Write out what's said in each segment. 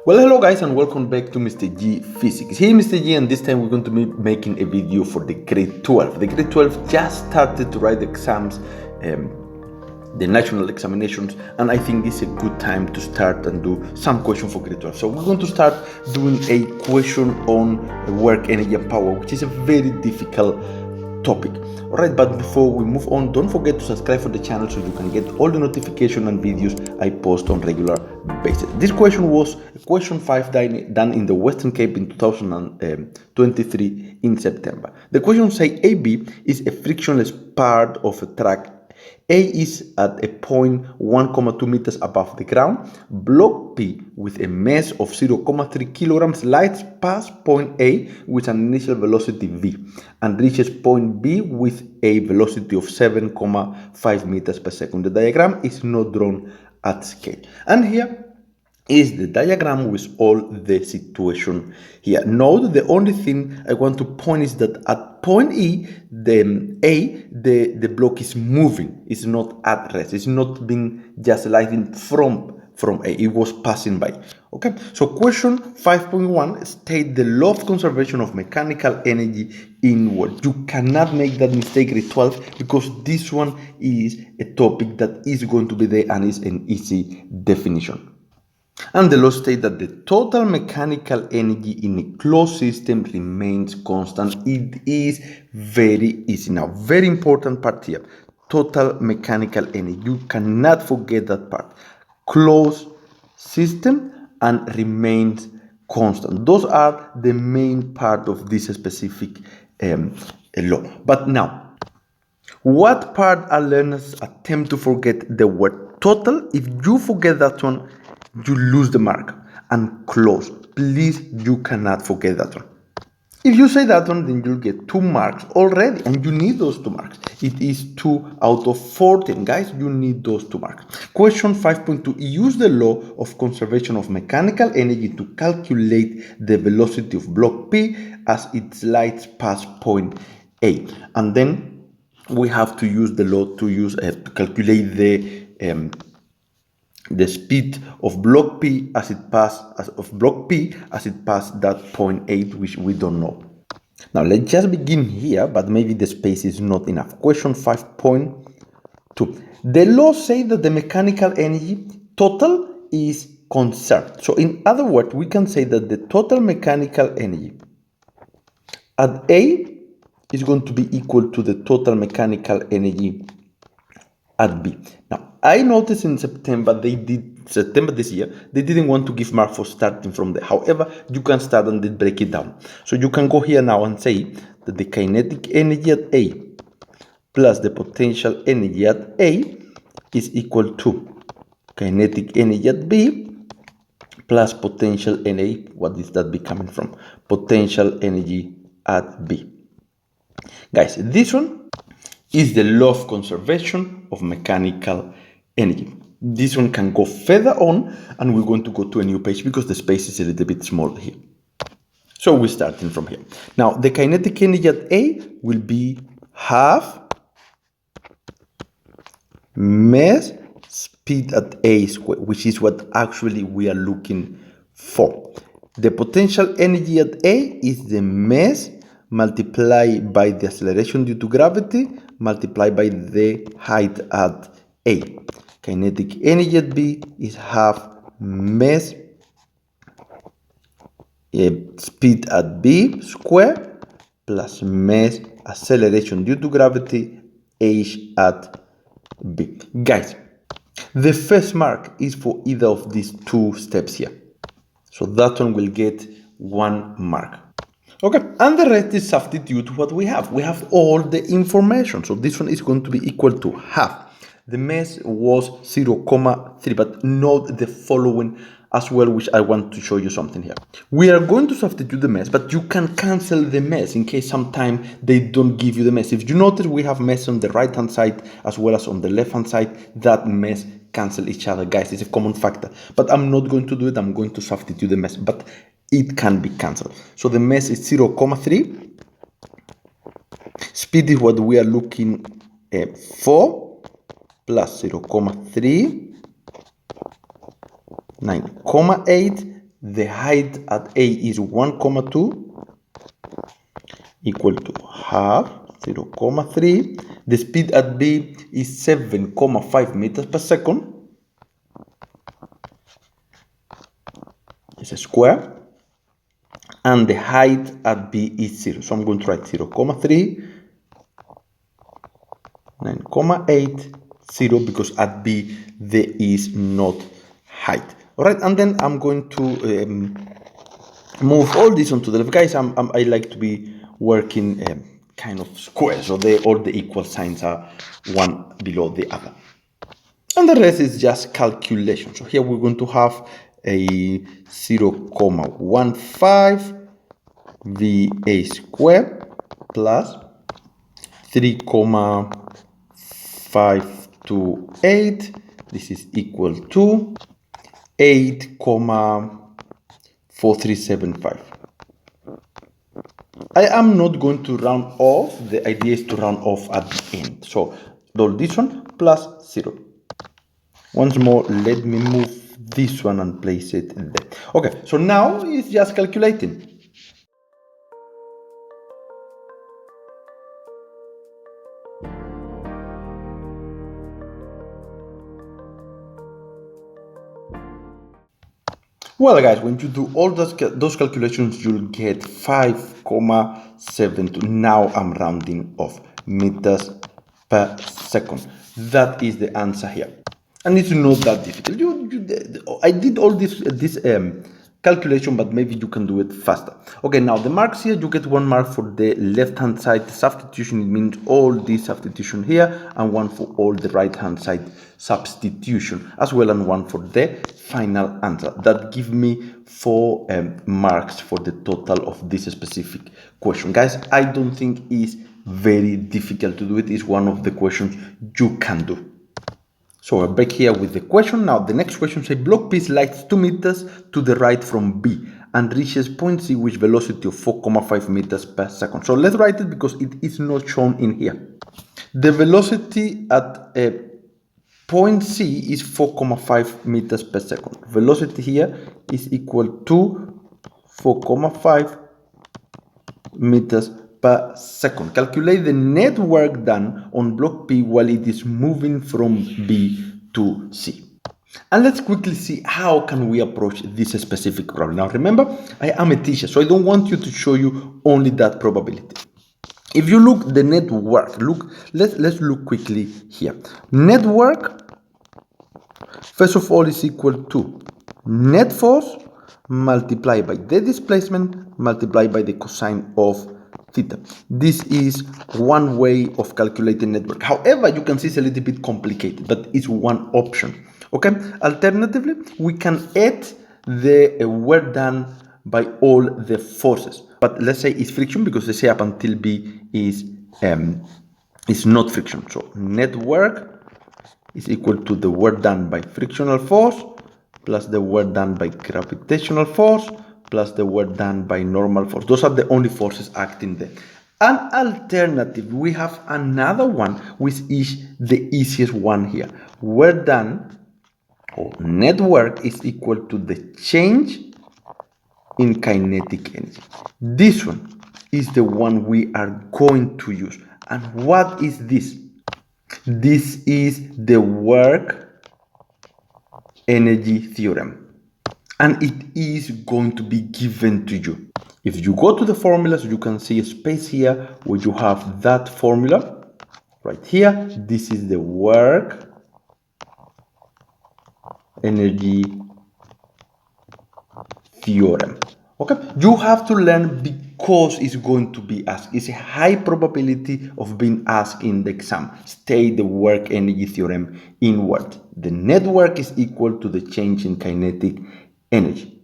Well, hello guys and welcome back to Mr. G Physics. Here Mr. G, and this time we're going to be making a video for the grade 12. The grade 12 just started to write the exams, the national examinations, and I think it's a good time to start and do some question for grade 12. So we're going to start doing a question on work, energy and power, which is a very difficult topic. Alright, but before we move on, don't forget to subscribe for the channel so you can get all the notification and videos I post on regular basis. This question was question 5 done in the Western Cape in 2023 in September. The question says AB is a frictionless part of a track. A is at a point 1,2 meters above the ground. Block P with a mass of 0,3 kilograms slides past point A with an initial velocity v and reaches point B with a velocity of 7,5 meters per second. The diagram is not drawn at scale. And here is the diagram with all the situation here. Note the only thing I want to point is that at point E, the block is moving. It's not at rest. It's not being just sliding from A. It was passing by. Okay. So question 5.1 state the law of conservation of mechanical energy inward. You cannot make that mistake grade 12 because this one is a topic that is going to be there and is an easy definition. And the law states that the total mechanical energy in a closed system remains constant. It is very easy. Now, very important part here. Total mechanical energy. You cannot forget that part. Closed system and remains constant. Those are the main part of this specific law. But now, what part are learners attempt to forget the word total? If you forget that one, you lose the mark. And close, please, you cannot forget that one. If you say that one, then you'll get 2 marks already, and you need those 2 marks. It is 2 out of 14, guys. You need those 2 marks. Question 5.2, use the law of conservation of mechanical energy to calculate the velocity of block P as it slides past point A. And then we have to use the law to calculate the speed of block P as it passed that point 8, which we don't know. Now let's just begin here, but maybe the space is not enough. Question 5.2. The law says that the mechanical energy total is conserved. So in other words, we can say that the total mechanical energy at A is going to be equal to the total mechanical energy at B. Now, I noticed in September this year, they didn't want to give mark for starting from there. However, you can start and then break it down. So you can go here now and say that the kinetic energy at A plus the potential energy at A is equal to kinetic energy at B plus potential energy. What is that be coming from? Potential energy at B. Guys, this one is the law of conservation of mechanical energy. This one can go further on, and we're going to go to a new page because the space is a little bit small here. So we're starting from here. Now, the kinetic energy at A will be half mass speed at A squared, which is what actually we are looking for. The potential energy at A is the mass multiplied by the acceleration due to gravity multiplied by the height at A. Kinetic energy at B is half mass speed at B square plus mass acceleration due to gravity h at B. Guys, the first mark is for either of these 2 steps here. So that one will get 1 mark. Okay, and the rest is substitute what we have. We have all the information. So this one is going to be equal to half. The mass was 0,3, but note the following as well, which I want to show you something here. We are going to substitute the mass, but you can cancel the mass in case sometime they don't give you the mass. If you notice, we have mass on the right hand side as well as on the left hand side. That mass cancel each other, guys. It's a common factor, but I'm not going to do it. I'm going to substitute the mass, but it can be cancelled. So the mass is 0,3. Speed is what we are looking for, plus 0,3, 9,8 the height at A is 1,2 equal to half 0,3. The speed at B is 7,5 meters per second. It's a square. And the height at B is 0. So I'm going to write 0,3, 9,8, 0, because at B there is not height. All right, and then I'm going to move all this onto the left. Guys, I like to be working kind of squares, so all the equal signs are one below the other. And the rest is just calculation. So here we're going to have a 0,15 VA squared plus 3,528. This is equal to 8,4375. I am not going to round off. The idea is to round off at the end. So roll this one plus 0. Once more, let me move this one and place it in there. Okay, so now it's just calculating. Well, guys, when you do all those calculations, you'll get 5,72. Now I'm rounding off meters per second. That is the answer here. And it's not that difficult. I did all this calculation, but maybe you can do it faster. Okay, now the marks here, you get 1 mark for the left-hand side substitution. It means all this substitution here, and 1 for all the right-hand side substitution, as well as 1 for the final answer. That gives me 4 marks for the total of this specific question. Guys, I don't think it's very difficult to do it. It's one of the questions you can do. So we're back here with the question. Now the next question says block P slides 2 meters to the right from B and reaches point C with velocity of 4,5 meters per second. So let's write it because it is not shown in here. The velocity at point C is 4,5 meters per second. Velocity here is equal to 4,5 meters per second. Calculate the net work done on block P while it is moving from B to C. And let's quickly see how can we approach this specific problem. Now remember, I am a teacher, so I don't want you to show you only that probability. If you look the net work, let's look quickly here. Net work, first of all, is equal to net force multiplied by the displacement multiplied by the cosine of theta. This is one way of calculating net work. However, you can see it's a little bit complicated, but it's one option. Okay. Alternatively, we can add the work done by all the forces. But let's say it's friction because they say up until B is not friction. So net work is equal to the work done by frictional force plus the work done by gravitational force plus the work done by normal force. Those are the only forces acting there. An alternative, we have another one, which is the easiest one here. Work done, or net work, is equal to the change in kinetic energy. This one is the one we are going to use. And what is this? This is the work energy theorem. And it is going to be given to you. If you go to the formulas, you can see a space here where you have that formula. Right here, this is the work energy theorem. Okay, you have to learn because it's going to be asked. It's a high probability of being asked in the exam. State the work energy theorem in words. The net work is equal to the change in kinetic energy.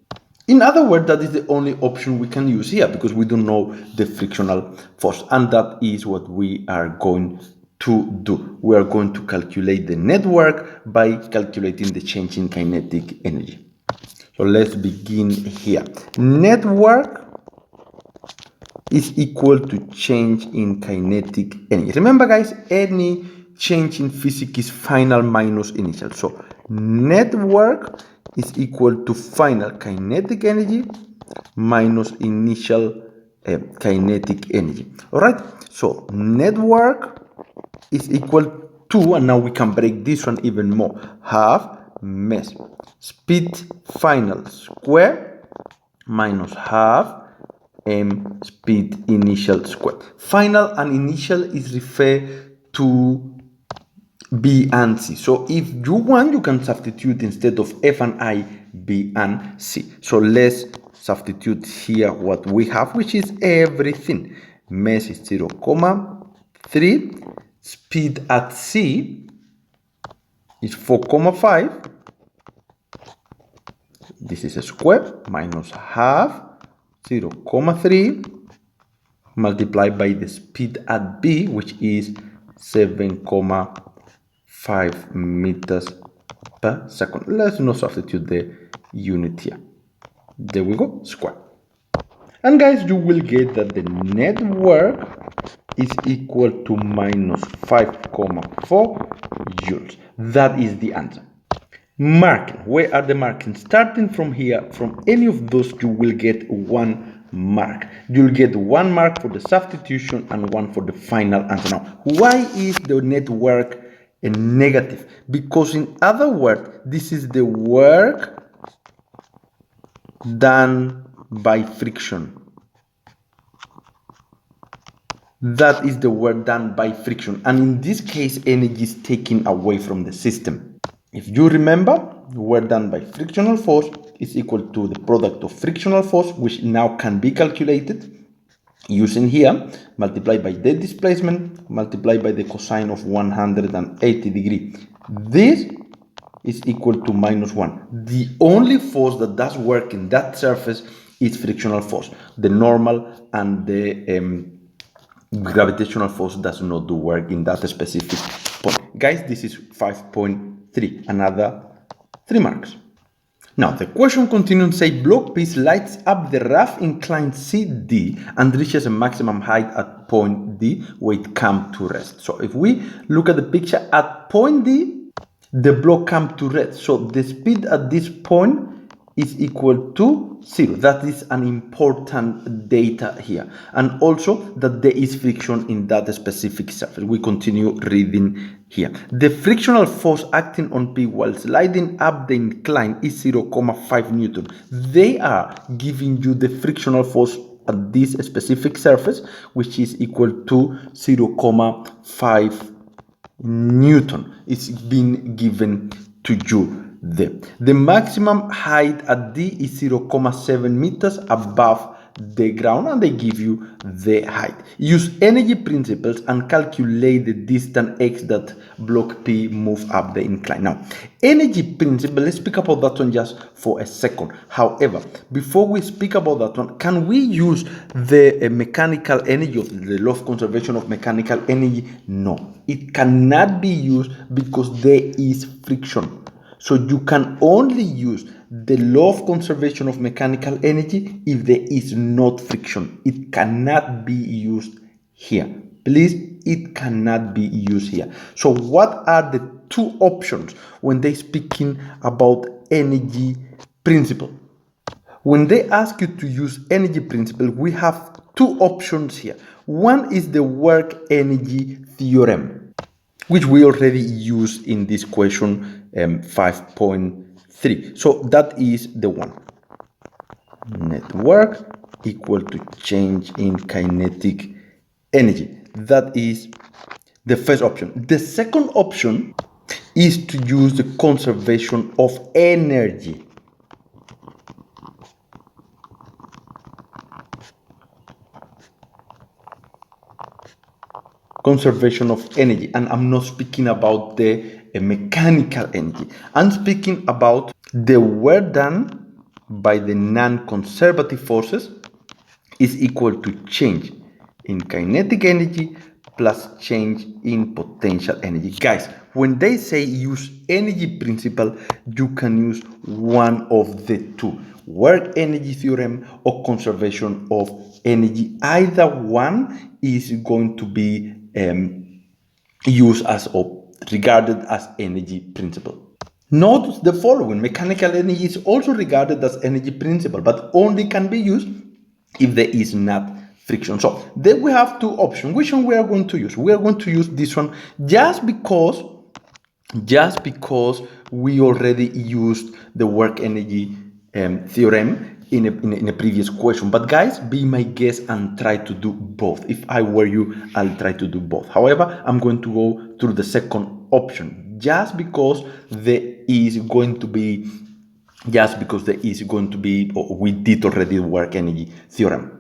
In other words, that is the only option we can use here because we don't know the frictional force, and that is what we are going to do. We are going to calculate the net work by calculating the change in kinetic energy. So let's begin here. Net work is equal to change in kinetic energy. Remember, guys, any change in physics is final minus initial. So net work is equal to final kinetic energy minus initial kinetic energy. All right, so net work is equal to, and now we can break this one even more, half mass speed final square minus half m speed initial square. Final and initial is referred to B and C. So if you want, you can substitute instead of F and I, B and C. So let's substitute here what we have, which is everything. Mass is 0,3. Speed at C is 4,5. This is a square minus half 0,3 multiplied by the speed at B, which is 7,5 meters per second. Let's not substitute the unit here. There we go, square. And guys, you will get that the net work is equal to minus 5,4 joules. That is the answer. Marking. Where are the markings? Starting from here, from any of those, you will get 1 mark. You'll get 1 mark for the substitution and 1 for the final answer. Now, why is the net work a negative? Because in other words, this is the work done by friction. That is the work done by friction. And in this case, energy is taken away from the system. If you remember, work done by frictional force is equal to the product of frictional force, which now can be calculated using here, multiplied by the displacement, multiplied by the cosine of 180 degrees. This is equal to minus 1. The only force that does work in that surface is frictional force. The normal and the gravitational force does not do work in that specific point. Guys, this is 5.3, another 3 marks. Now, the question continues, say block P lights up the rough incline CD and reaches a maximum height at point D where it comes to rest. So if we look at the picture at point D, the block comes to rest. So the speed at this point is equal to 0. That is an important data here. And also that there is friction in that specific surface. We continue reading here. The frictional force acting on P while sliding up the incline is 0,5 Newton. They are giving you the frictional force at this specific surface, which is equal to 0,5 Newton. It's been given to you. The maximum height at D is 0,7 meters above the ground, and they give you the height. Use energy principles and calculate the distance x that block P move up the incline. Now, energy principle, let's speak about that one just for a second. However, before we speak about that one, can we use the mechanical energy of the law of conservation of mechanical energy? No, it cannot be used because there is friction. So you can only use the law of conservation of mechanical energy if there is not friction. It cannot be used here. Please, it cannot be used here. So what are the 2 options when they're speaking about energy principle? When they ask you to use energy principle, we have 2 options here. One is the work energy theorem, which we already used in this question 5.3. So that is the one. Net work equal to change in kinetic energy. That is the first option. The second option is to use the conservation of energy. Conservation of energy, and I'm not speaking about the mechanical energy. I'm speaking about the work done by the non-conservative forces is equal to change in kinetic energy plus change in potential energy. Guys, when they say use energy principle, you can use one of the 2, work energy theorem or conservation of energy. Either one is going to be used as or regarded as energy principle. Note the following: mechanical energy is also regarded as energy principle, but only can be used if there is not friction. So then we have two options. Which one we are going to use? We are going to use this one just because we already used the work energy theorem in a previous question. But guys, be my guest and try to do both. If I were you, I'll try to do both. However, I'm going to go through the second option just because we did already work energy theorem.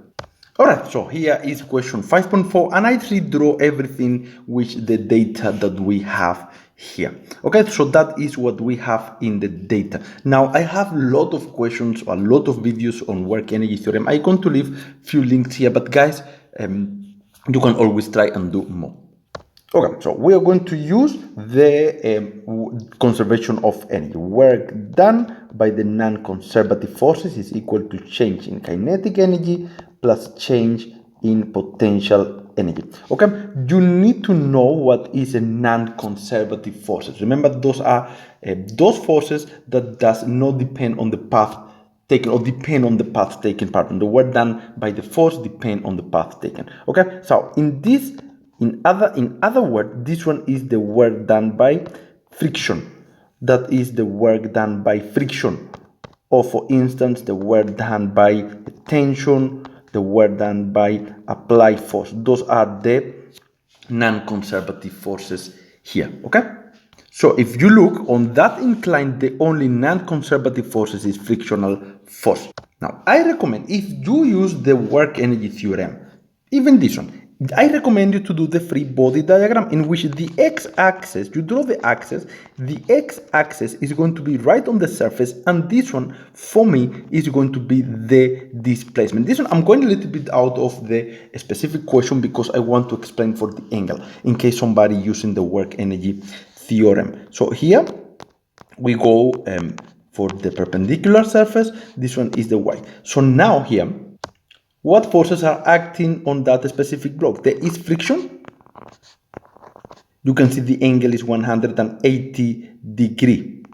Alright, so here is question 5.4, and I redraw everything with the data that we have here. Okay, so that is what we have in the data. Now I have a lot of questions, a lot of videos on work energy theorem. I'm going to leave few links here, but guys, you can always try and do more. Okay, so we are going to use the conservation of energy. Work done by the non-conservative forces is equal to change in kinetic energy plus change in potential energy. Okay, you need to know what is a non-conservative forces. Remember, those are those forces that does not depend on the path taken or depend on the path taken. Pardon, the work done by the force depend on the path taken. Okay, so in other words, this one is the work done by friction. That is the work done by friction. Or for instance, the work done by tension, the work done by applied force. Those are the non-conservative forces here. Okay? So if you look on that incline, the only non-conservative forces is frictional force. Now, I recommend if you use the work energy theorem, even this one, I recommend you to do the free body diagram in which the x-axis, you draw the axis, the x-axis is going to be right on the surface, and this one, for me, is going to be the displacement. This one, I'm going a little bit out of the specific question because I want to explain for the angle, in case somebody using the work energy theorem. So here, we go for the perpendicular surface, this one is the y. So now here, what forces are acting on that specific block? There is friction. You can see the angle is 180 degree.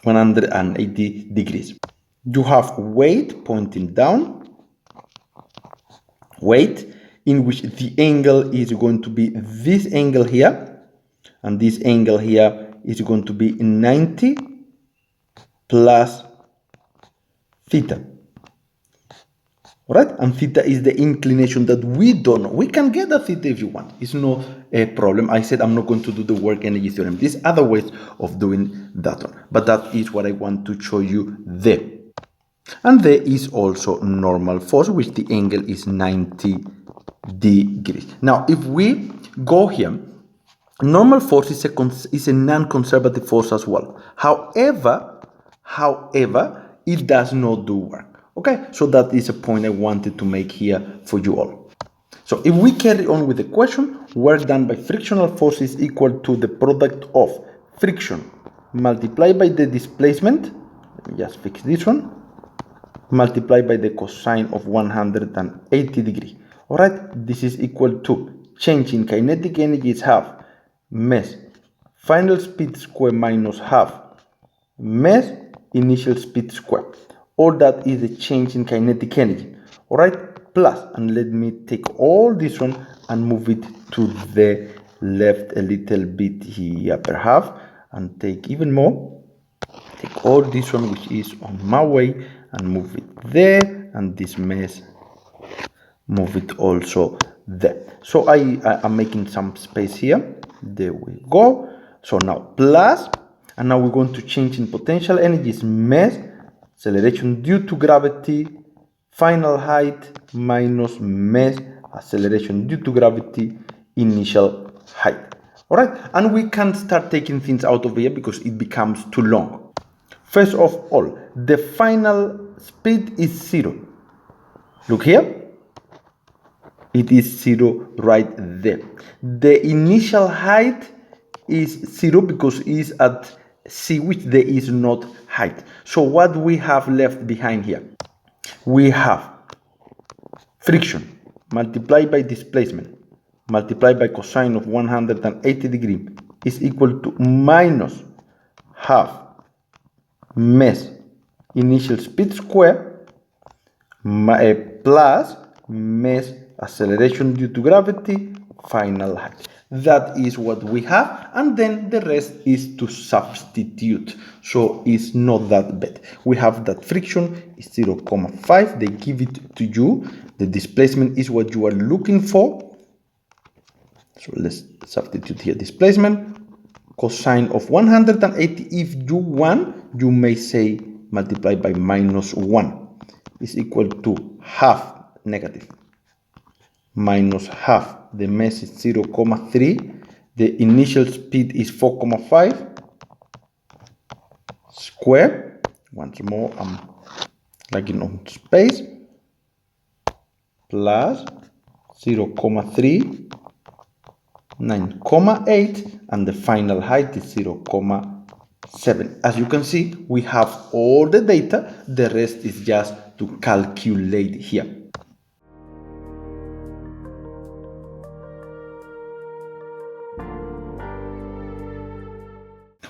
180 degrees. You have weight pointing down. Weight in which the angle is going to be this angle here. And this angle here is going to be 90 plus theta. Right? And theta is the inclination that we don't know. We can get a theta if you want. It's no problem. I said I'm not going to do the work energy theorem. There's other ways of doing that one. But that is what I want to show you there. And there is also normal force, which the angle is 90 degrees. Now, if we go here, normal force is a non-conservative force as well. However, it does not do work. Okay, so that is a point I wanted to make here for you all. So if we carry on with the question, work done by frictional force is equal to the product of friction multiplied by the displacement. Let me just fix this one. Multiplied by the cosine of 180 degrees. All right, this is equal to change in kinetic energy is half mass final speed square minus half mass initial speed square. All that is the change in kinetic energy. All right, plus, and let me take all this one and move it to the left a little bit here perhaps, and take even more. Take all this one which is on my way and move it there, and this mass move it also there. So I am making some space here. There we go. So now plus, and now we're going to change in potential energy is mass acceleration due to gravity final height minus mass acceleration due to gravity initial height. All right, and we can start taking things out of here because it becomes too long. First of all, the final speed is 0. Look here, it is 0 right there. The initial height is 0 because it is at C, which there is not height. So what we have left behind here? We have friction multiplied by displacement multiplied by cosine of 180 degrees is equal to minus half mass initial speed square plus mass acceleration due to gravity final height. That is what we have, and then the rest is to substitute, so it's not that bad. We have that friction is 0.5, they give it to you, the displacement is what you are looking for, so let's substitute here displacement, cosine of 180, if you want, you may say multiply by minus 1 is equal to half negative minus half, the mass is 0.3, the initial speed is 4.5 square, once more I'm lagging on space, plus 0.3, 9.8, and the final height is 0.7. As you can see, we have all the data, the rest is just to calculate here.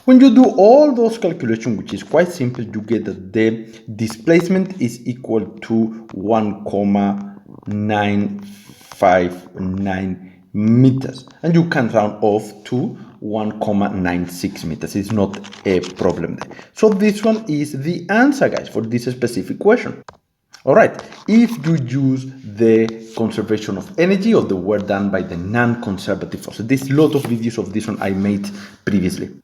When you do all those calculations, which is quite simple, you get that the displacement is equal to 1.959 meters, and you can round off to 1.96 meters. It's not a problem there. So this one is the answer, guys, for this specific question. All right, if you use the conservation of energy or the work done by the non-conservative force, there's a lot of videos of this one I made previously.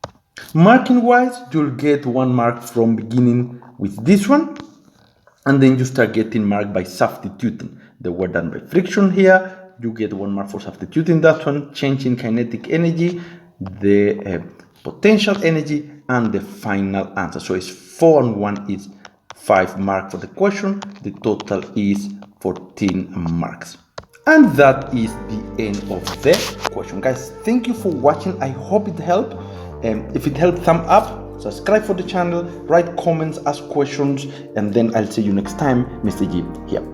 Marking wise, you'll get 1 mark from beginning with this one, and then you start getting marked by substituting the work done by friction here. You get 1 mark for substituting that one, changing kinetic energy, the potential energy, and the final answer. So it's 4 and 1 is 5 marks for the question. The total is 14 marks. And that is the end of the question, guys. Thank you for watching. I hope it helped. If it helped, thumb up, subscribe for the channel, write comments, ask questions, and then I'll see you next time. Mr. G here.